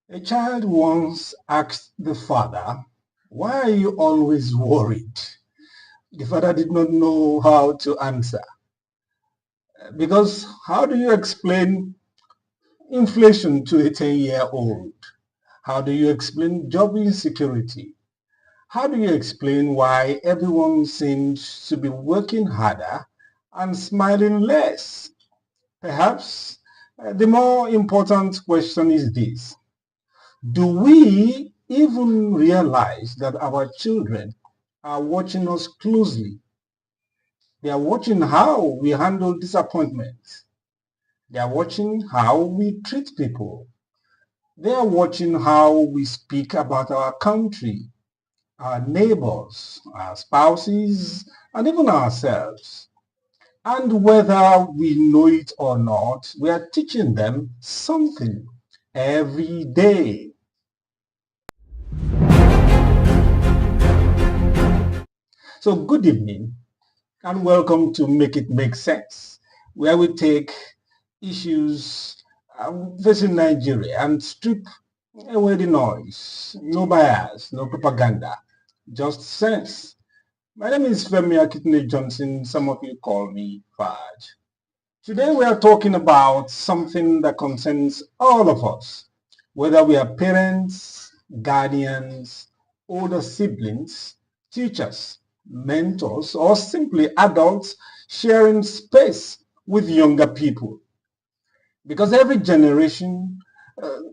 A child once asked the father, "Why are you always worried?" The father did not know how to answer. Because how do you explain inflation to a 10-year-old? How do you explain job insecurity? How do you explain why everyone seems to be working harder and smiling less? Perhaps the more important question is this: do we even realize that our children are watching us closely? They are watching how we handle disappointment. They are watching how we treat people. They are watching how we speak about our country, our neighbors, our spouses, and even ourselves. And whether we know it or not, we are teaching them something every day. So good evening and welcome to Make It Make Sense, where we take issues facing Nigeria and strip away the noise. No bias, no propaganda, just sense. My name is Femi Akitune Johnson. Some of you call me FAJ. Today we are talking about something that concerns all of us, whether we are parents, guardians, older siblings, teachers, mentors, or simply adults sharing space with younger people. Because every generation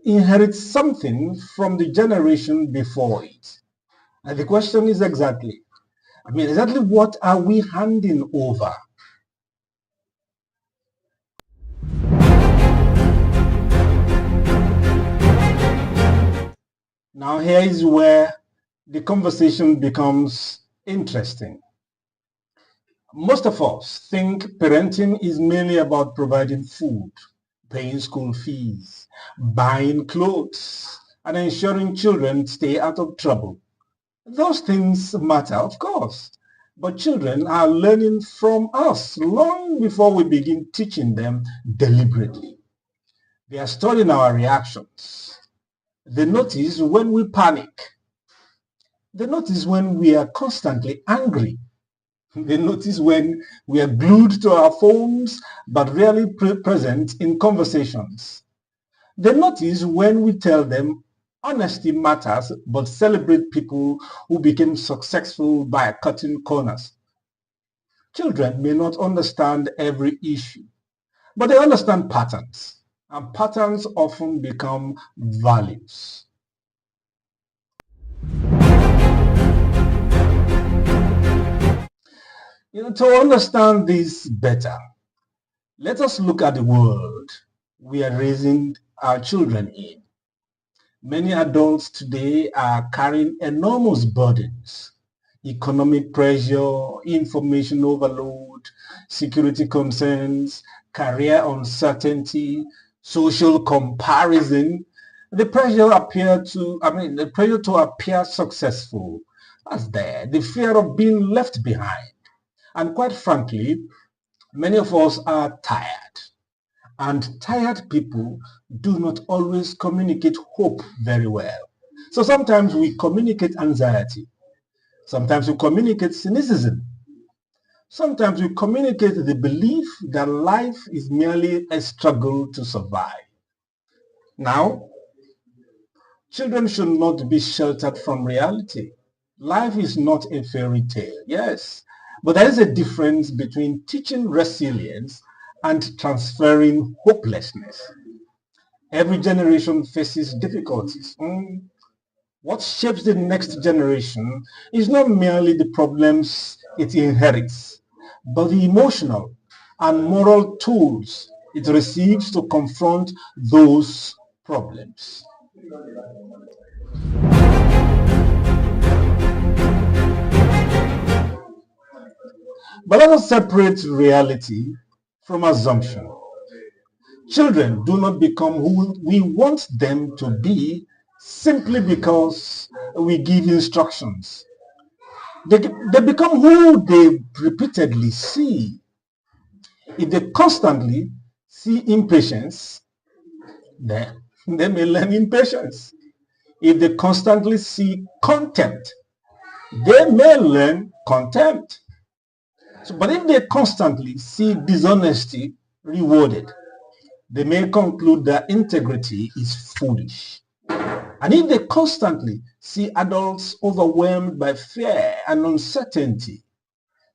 inherits something from the generation before it. And the question is exactly what are we handing over? Now here is where the conversation becomes interesting. Most of us think parenting is mainly about providing food, paying school fees, buying clothes, and ensuring children stay out of trouble. Those things matter, of course, but children are learning from us long before we begin teaching them deliberately. They are studying our reactions. They notice when we panic. They notice when we are constantly angry. They notice when we are glued to our phones but rarely present in conversations. They notice when we tell them honesty matters but celebrate people who became successful by cutting corners. Children may not understand every issue, but they understand patterns, and patterns often become values. To understand this better, let us look at the world we are raising our children in. Many adults today are carrying enormous burdens: economic pressure, information overload, security concerns, career uncertainty, social comparison. The pressure to appear successful. That's there. The fear of being left behind. And quite frankly, many of us are tired. And tired people do not always communicate hope very well. So sometimes we communicate anxiety. Sometimes we communicate cynicism. Sometimes we communicate the belief that life is merely a struggle to survive. Now, children should not be sheltered from reality. Life is not a fairy tale, yes, but there is a difference between teaching resilience and transferring hopelessness. Every generation faces difficulties. What shapes the next generation is not merely the problems it inherits, but the emotional and moral tools it receives to confront those problems. But let us separate reality from assumption. Children do not become who we want them to be simply because we give instructions. They become who they repeatedly see. If they constantly see impatience, then They may learn impatience. If they constantly see contempt, they may learn contempt. So, but if they constantly see dishonesty rewarded, they may conclude that integrity is foolish. And if they constantly see adults overwhelmed by fear and uncertainty,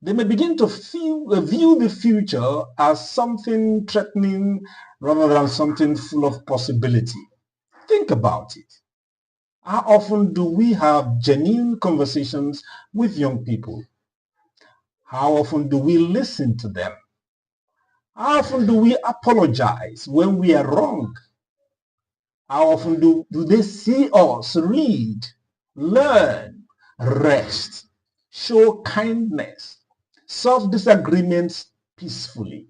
they may begin to view the future as something threatening rather than something full of possibility. Think about it. How often do we have genuine conversations with young people? How often do we listen to them? How often do we apologize when we are wrong? How often do they see us read, learn, rest, show kindness, solve disagreements peacefully,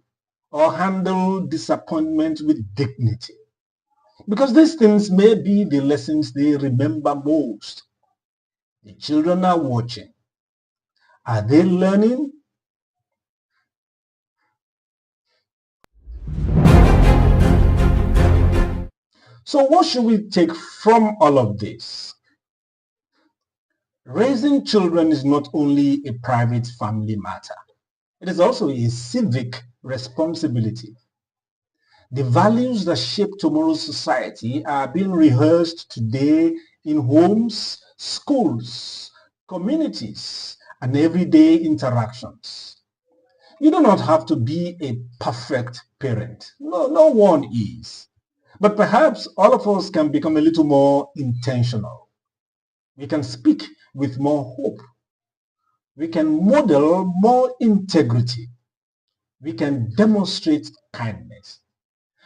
or handle disappointment with dignity? Because these things may be the lessons they remember most. The children are watching. Are they learning? So what should we take from all of this? Raising children is not only a private family matter. It is also a civic responsibility. The values that shape tomorrow's society are being rehearsed today in homes, schools, communities, and everyday interactions. You do not have to be a perfect parent. No, no one is. But perhaps all of us can become a little more intentional. We can speak with more hope. We can model more integrity. We can demonstrate kindness.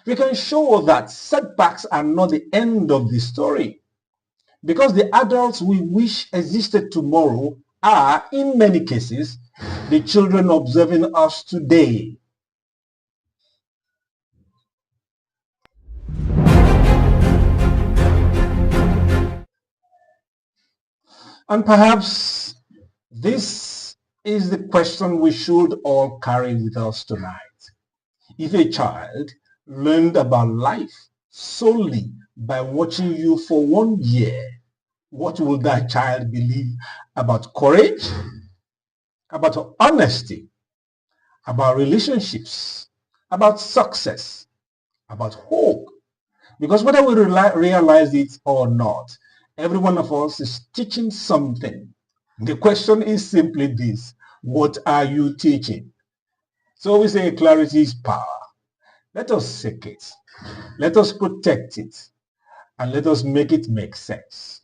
We can show that setbacks are not the end of the story, because the adults we wish existed tomorrow are, in many cases, the children observing us today. And perhaps this is the question we should all carry with us tonight. If a child learned about life solely by watching you for 1 year, what will that child believe about courage, about honesty, about relationships, about success, about hope? Because whether we realize it or not, every one of us is teaching something. The question is simply this: what are you teaching? So we say clarity is power. Let us seek it. Let us protect it. And let us make it make sense.